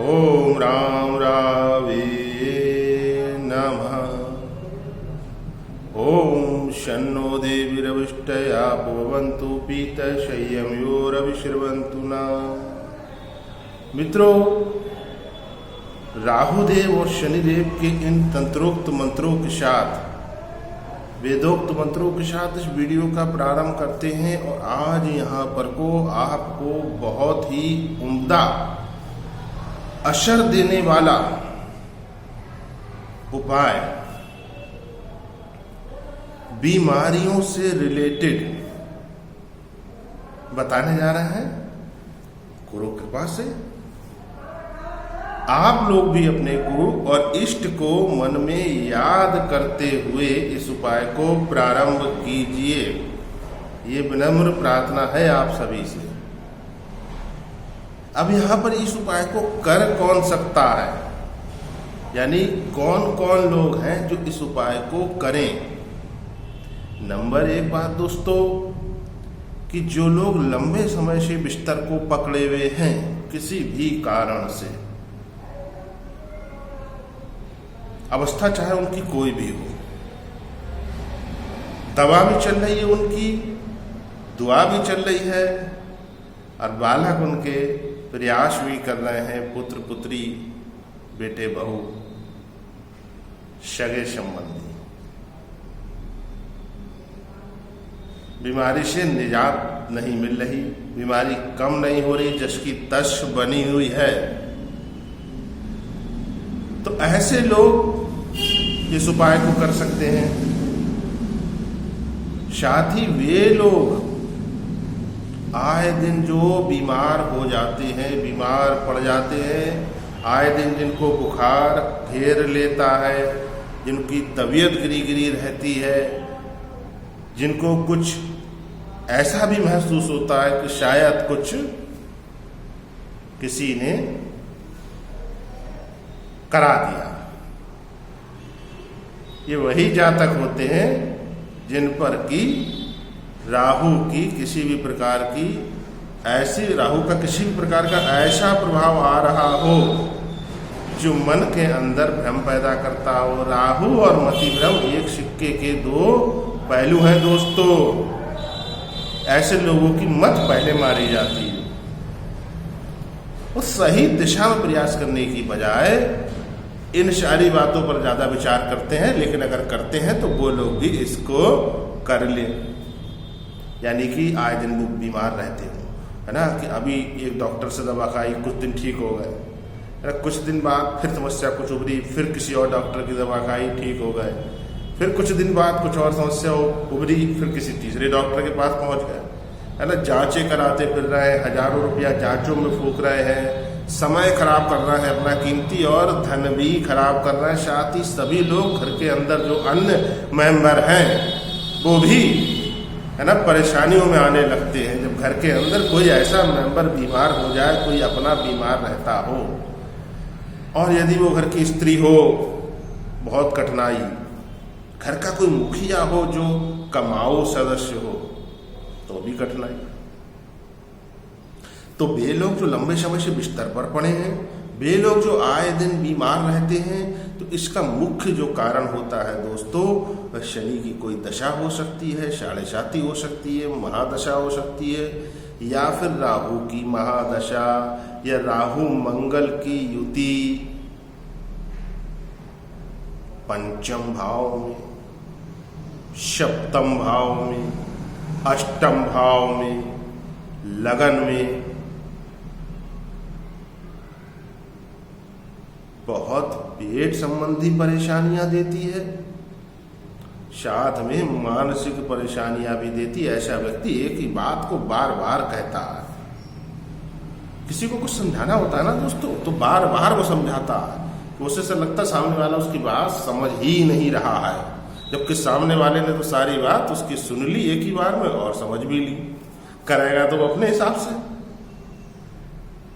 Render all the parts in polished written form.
ओम राम रावे नमः। ओम शन्नो देवीरविष्टया पवन्तु पीतशय्यं यो रविशर्वन्तु नः। मित्रों, राहुदेव और शनिदेव के इन तंत्रोक्त मंत्रों के साथ, वेदोक्त मंत्रों के साथ इस वीडियो का प्रारंभ करते हैं। और आज यहाँ पर को आपको बहुत ही उम्दा असर देने वाला उपाय बीमारियों से रिलेटेड बताने जा रहे हैं गुरु कृपा से। आप लोग भी अपने गुरु और इष्ट को मन में याद करते हुए इस उपाय को प्रारंभ कीजिए। ये विनम्र प्रार्थना है आप सभी से। अब यहां पर इस उपाय को कर कौन सकता है, यानी कौन कौन लोग हैं जो इस उपाय को करें। नंबर एक बात दोस्तों, कि जो लोग लंबे समय से बिस्तर को पकड़े हुए हैं किसी भी कारण से, अवस्था चाहे उनकी कोई भी हो, दवा भी चल रही है उनकी, दुआ भी चल रही है, और बालक उनके प्रयास भी कर रहे हैं, पुत्र पुत्री, बेटे बहू, सगे संबंधी, बीमारी से निजात नहीं मिल रही, बीमारी कम नहीं हो रही, जिसकी तश बनी हुई है, तो ऐसे लोग इस उपाय को कर सकते हैं। साथ ही वे लोग आए दिन जो बीमार हो जाते हैं, बीमार पड़ जाते हैं, आए दिन जिनको बुखार घेर लेता है, जिनकी तबीयत गिरी गिरी रहती है, जिनको कुछ ऐसा भी महसूस होता है कि शायद कुछ किसी ने करा दिया, ये वही जातक होते हैं जिन पर की राहु की किसी भी प्रकार की ऐसी, राहु का किसी भी प्रकार का ऐसा प्रभाव आ रहा हो जो मन के अंदर भ्रम पैदा करता हो। राहु और मति भ्रम एक सिक्के के दो पहलू हैं दोस्तों। ऐसे लोगों की मत पहले मारी जाती है। वो सही दिशा में प्रयास करने की बजाय इन सारी बातों पर ज्यादा विचार करते हैं, लेकिन अगर करते हैं तो वो लोग भी इसको कर ले, यानी कि आए दिन वो बीमार रहते हो, है ना, कि अभी एक डॉक्टर से दवा खाई, कुछ दिन ठीक हो गए, कुछ दिन बाद फिर समस्या कुछ उभरी, फिर किसी और डॉक्टर की दवा खाई, ठीक हो गए, फिर कुछ दिन बाद कुछ और समस्या उभरी, फिर किसी तीसरे डॉक्टर के पास पहुंच गए, है ना, जांचें कराते फिर रहे हैं, हजारों रुपया जांचों में फूंक रहे हैं, समय खराब कर रहे हैं अपना कीमती, और धन भी खराब कर रहे हैं। साथ ही सभी लोग घर के अंदर जो अन्य मेंबर हैं वो भी, है ना, परेशानियों में आने लगते हैं। जब घर के अंदर कोई ऐसा मेंबर बीमार हो जाए, कोई अपना बीमार रहता हो, और यदि वो घर की स्त्री हो, बहुत कठिनाई, घर का कोई मुखिया हो जो कमाऊ सदस्य हो, तो भी कठिनाई। तो वे लोग जो लंबे समय से बिस्तर पर पड़े हैं, वे लोग जो आए दिन बीमार रहते हैं, तो इसका मुख्य जो कारण होता है दोस्तों, शनि की कोई दशा हो सकती है, साढ़े साती हो सकती है, महादशा हो सकती है, या फिर राहु की महादशा, या राहु मंगल की युति पंचम भाव में, सप्तम भाव में, अष्टम भाव में, लगन में, बहुत पेट संबंधी परेशानियां देती है, साथ में मानसिक परेशानियां भी देती है। ऐसा व्यक्ति एक ही बात को बार बार कहता है। किसी को कुछ समझाना होता है ना दोस्तों, तो बार बार वो समझाता है, उसे से लगता है सामने वाला उसकी बात समझ ही नहीं रहा है, जबकि सामने वाले ने तो सारी बात उसकी सुन ली एक ही बार में और समझ भी ली। करेगा तो वो अपने हिसाब से।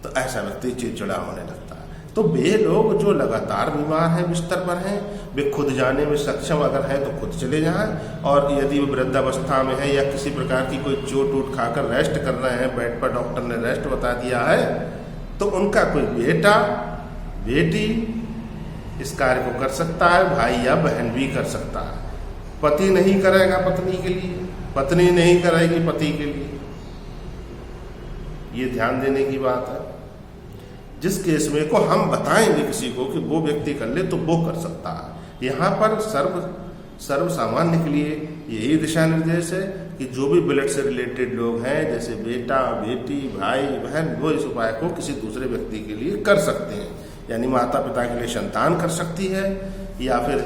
तो ऐसा व्यक्ति चिड़चिड़ा होने लगता है। तो वे लोग जो लगातार बीमार हैं, बिस्तर पर हैं, वे खुद जाने में सक्षम अगर हैं तो खुद चले जाएं, और यदि वो वृद्धावस्था में है या किसी प्रकार की कोई चोट उठ खाकर रेस्ट कर रहे हैं, बेड पर डॉक्टर ने रेस्ट बता दिया है, तो उनका कोई बेटा बेटी इस कार्य को कर सकता है, भाई या बहन भी कर सकता है। पति नहीं करेगा पत्नी के लिए, पत्नी नहीं करेगी पति के लिए। ये ध्यान देने की बात है। जिस केस में को हम बताएंगे किसी को कि वो व्यक्ति कर ले तो वो कर सकता है। यहाँ पर सर्व सामान्य के लिए यही दिशा निर्देश है कि जो भी ब्लड से रिलेटेड लोग हैं, जैसे बेटा बेटी भाई बहन, वो इस उपाय को किसी दूसरे व्यक्ति के लिए कर सकते हैं। यानी माता पिता के लिए संतान कर सकती है, या फिर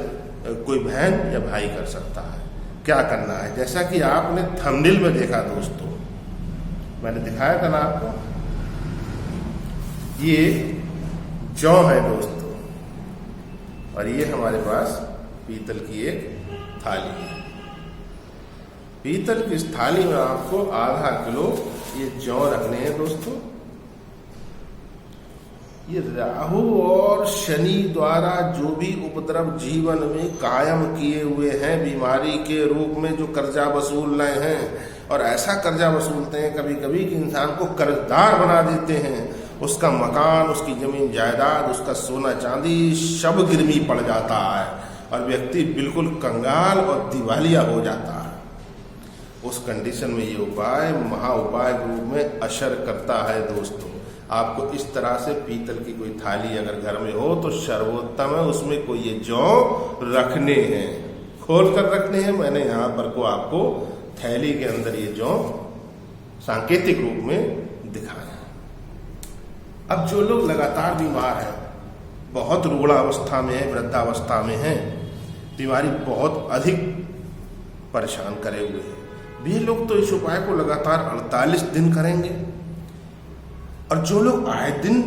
कोई बहन या भाई कर सकता है। क्या करना है, जैसा कि आपने थंबनेल में देखा दोस्तों, मैंने दिखाया था ना आपको, ये जौ है दोस्तों, और ये हमारे पास पीतल की एक थाली है। पीतल की इस थाली में आपको आधा किलो ये जौ रखने हैं दोस्तों। ये राहु और शनि द्वारा जो भी उपद्रव जीवन में कायम किए हुए हैं बीमारी के रूप में, जो कर्जा वसूल रहे हैं, और ऐसा कर्जा वसूलते हैं कभी कभी कि इंसान को कर्जदार बना देते हैं, उसका मकान, उसकी जमीन जायदाद, उसका सोना चांदी सब गिरवी पड़ जाता है और व्यक्ति बिल्कुल कंगाल और दिवालिया हो जाता है। उस कंडीशन में ये उपाय महा उपाय के रूप में असर करता है दोस्तों। आपको इस तरह से पीतल की कोई थाली अगर घर में हो तो सर्वोत्तम है, उसमें कोई ये जौ रखने हैं, खोल कर रखने हैं। मैंने यहाँ पर को आपको थैली के अंदर ये जौ सांकेतिक रूप में दिखाया। अब जो लोग लगातार बीमार हैं, बहुत रुग्ण अवस्था में है, वृद्धावस्था में हैं, बीमारी बहुत अधिक परेशान करे हुए हैं, वे लोग तो इस उपाय को लगातार 48 दिन करेंगे। और जो लोग आए दिन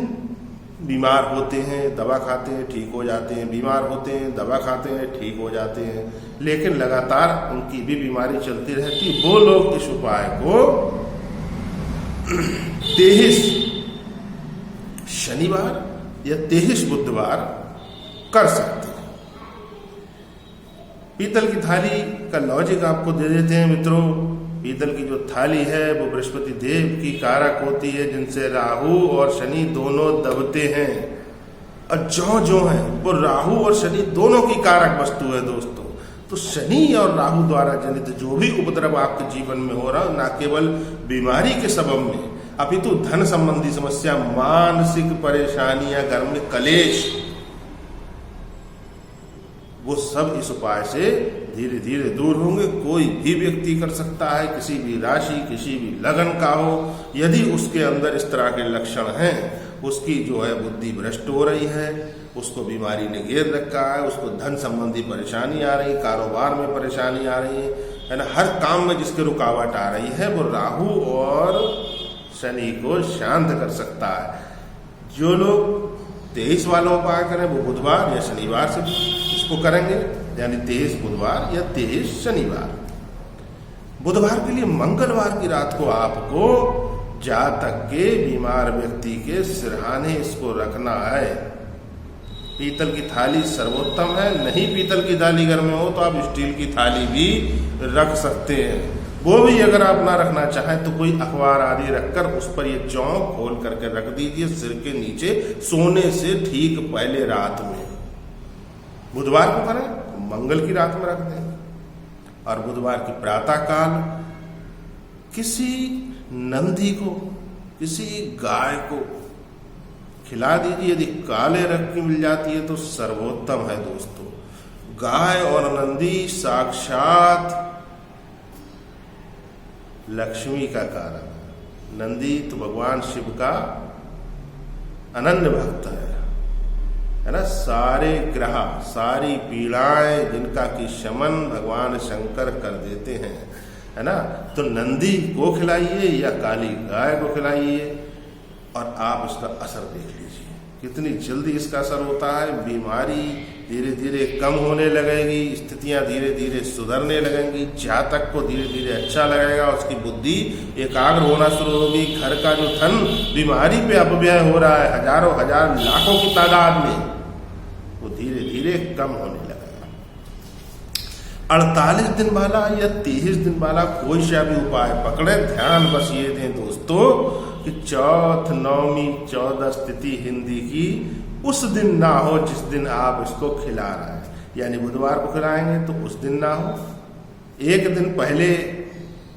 बीमार होते हैं, दवा खाते हैं, ठीक हो जाते हैं, बीमार होते हैं, दवा खाते हैं, ठीक हो जाते हैं, लेकिन लगातार उनकी भी बीमारी चलती रहती, वो लोग इस उपाय को 23 शनिवार या 23 बुधवार कर सकते हैं। पीतल की थाली का लॉजिक आपको दे देते हैं मित्रों। पीतल की जो थाली है वो बृहस्पति देव की कारक होती है, जिनसे राहु और शनि दोनों दबते हैं, और जो है वो राहु और शनि दोनों की कारक वस्तु है दोस्तों। तो शनि और राहु द्वारा जनित जो भी उपद्रव आपके जीवन में हो रहा है, ना केवल बीमारी के सबब में, अपितु धन संबंधी समस्या, मानसिक परेशानियां, घर में कलेश, वो सब इस उपाय से धीरे धीरे दूर होंगे। कोई भी व्यक्ति कर सकता है, किसी भी राशि, किसी भी लगन का हो, यदि उसके अंदर इस तरह के लक्षण हैं, उसकी जो है बुद्धि भ्रष्ट हो रही है, उसको बीमारी ने घेर रखा है, उसको धन संबंधी परेशानी आ रही, कारोबार में परेशानी आ रही है ना, हर काम में जिसके रुकावट आ रही है, वो राहु और शनि को शांत कर सकता है। जो लोग 23 वाला उपाय करें वो बुधवार या शनिवार से इसको करेंगे, यानी 23 बुधवार या 23 शनिवार। बुधवार के लिए मंगलवार की रात को आपको जातक के बीमार व्यक्ति के सिरहाने इसको रखना है। पीतल की थाली सर्वोत्तम है। नहीं पीतल की थाली घर में हो तो आप स्टील की थाली भी रख सकते हैं। वो भी अगर आप ना रखना चाहें तो कोई अखबार आदि रखकर उस पर ये जौ खोल करके रख दीजिए सिर के नीचे, सोने से ठीक पहले रात में। बुधवार को करें, मंगल की रात में रख दें, और बुधवार की प्रातः काल किसी नंदी को, किसी गाय को खिला दीजिए। यदि काले रंग की मिल जाती है तो सर्वोत्तम है दोस्तों। गाय और नंदी साक्षात लक्ष्मी का कारक। नंदी तो भगवान शिव का अनन्य भक्त है ना। सारे ग्रह, सारी पीड़ाएं जिनका कि शमन भगवान शंकर कर देते हैं, है ना। तो नंदी को खिलाइए या काली गाय को खिलाइए और आप इसका असर देख लीजिए। कितनी जल्दी इसका असर होता है। बीमारी धीरे धीरे कम होने लगेगी, स्थितियां धीरे धीरे सुधरने लगेंगी, जातक को धीरे धीरे अच्छा लगेगा, उसकी बुद्धि एकाग्र होना शुरू होगी। घर का जो धन बीमारी पे अपव्यय हो रहा है हजारों हजार लाखों की तादाद में, वो धीरे धीरे कम होने लगेगा। 48 दिन वाला या 23 दिन वाला कोई सा भी उपाय पकड़े, ध्यान बस ये दें दोस्तों कि चौथ, नौमी, 14 तिथि हिंदी की उस दिन ना हो जिस दिन आप इसको खिला रहे हैं। यानी बुधवार को खिलाएंगे तो उस दिन ना हो, एक दिन पहले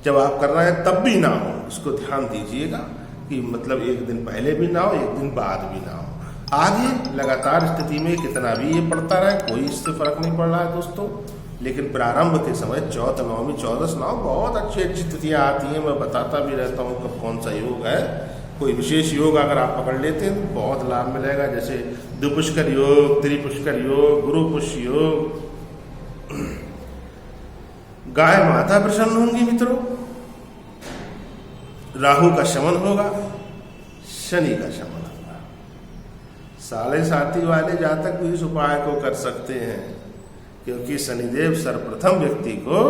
जब आप कर रहे हैं तब भी ना हो। इसको ध्यान दीजिएगा कि मतलब एक दिन पहले भी ना हो, एक दिन बाद भी ना हो। आगे लगातार स्थिति में कितना भी ये पड़ता रहे, कोई इससे फर्क नहीं पड़ रहा है दोस्तों। लेकिन प्रारंभ के समय चौथ, नौमी, 14 नाव बहुत अच्छी अच्छी तिथियां आती हैं। मैं बताता भी रहता हूँ कब कौन सा योग है। कोई विशेष योग अगर आप पकड़ लेते हैं तो बहुत लाभ मिलेगा, जैसे द्विपुष्कर योग, त्रिपुष्कर योग, गुरु पुष्य योग। गाय माता प्रसन्न होंगी मित्रों, राहु का शमन होगा, शनि का शमन होगा। 7.5 वाले जातक भी इस उपाय को कर सकते हैं, क्योंकि शनिदेव सर्वप्रथम व्यक्ति को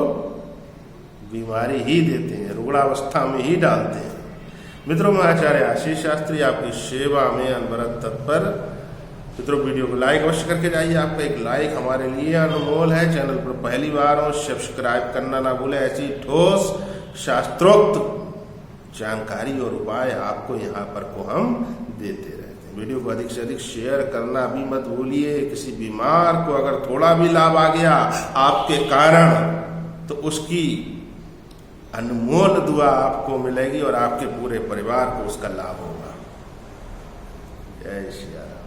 बीमारी ही देते हैं, रुग्णावस्था में ही डालते हैं। मित्रों, मैं आचार्य आशीष शास्त्री आपकी सेवा में अनवरत तत्पर। मित्रों, वीडियो को लाइक अवश्य करके जाइए, आपका एक लाइक हमारे लिए अनमोल है। चैनल पर पहली बार हो सब्सक्राइब करना ना भूलें। ऐसी ठोस शास्त्रोक्त जानकारी और उपाय आपको यहाँ पर को हम देते रहते हैं। वीडियो को अधिक से अधिक शेयर करना भी मत भूलिए। किसी बीमार को अगर थोड़ा भी लाभ आ गया आपके कारण, तो उसकी अनमोल दुआ आपको मिलेगी और आपके पूरे परिवार को उसका लाभ होगा। जय श्री राम।